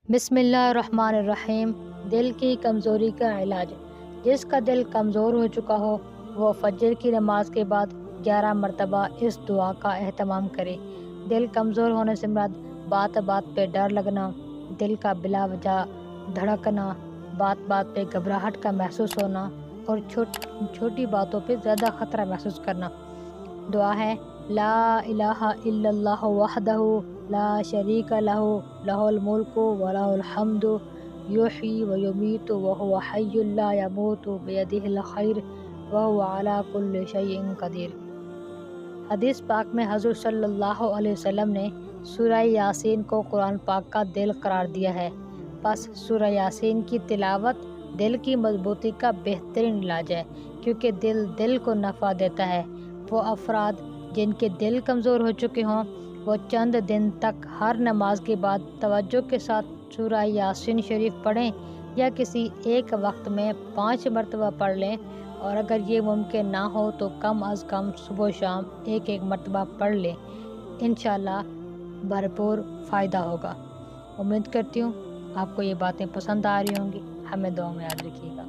بسم اللہ الرحمن الرحیم۔ دل کی کمزوری کا علاج۔ جس کا دل کمزور ہو چکا ہو وہ فجر کی نماز کے بعد 11 مرتبہ اس دعا کا اہتمام کرے۔ دل کمزور ہونے سے مراد بات بات پہ ڈر لگنا، دل کا بلا وجہ دھڑکنا، بات بات پہ گھبراہٹ کا محسوس ہونا اور چھوٹی باتوں پہ زیادہ خطرہ محسوس کرنا۔ دعا ہے: لا الہ الا اللہ وحدہ لا شریک لہ لہ الملک ولہ الحمد یحیی ویمیت وہو حی لا یموت بیدہ الخیر وہو علی کل شیء قدیر۔ حدیث پاک میں حضور صلی اللہ علیہ وسلم نے سورہ یاسین کو قرآن پاک کا دل قرار دیا ہے۔ پس سورہ یاسین کی تلاوت دل کی مضبوطی کا بہترین علاج ہے، کیونکہ دل کو نفع دیتا ہے۔ وہ افراد جن کے دل کمزور ہو چکے ہوں وہ چند دن تک ہر نماز کے بعد توجہ کے ساتھ سورہ یاسین شریف پڑھیں یا کسی ایک وقت میں 5 مرتبہ پڑھ لیں، اور اگر یہ ممکن نہ ہو تو کم از کم صبح و شام ایک مرتبہ پڑھ لیں۔ انشاءاللہ بھرپور فائدہ ہوگا۔ امید کرتی ہوں آپ کو یہ باتیں پسند آ رہی ہوں گی۔ ہمیں دعا میں یاد رکھیے گا۔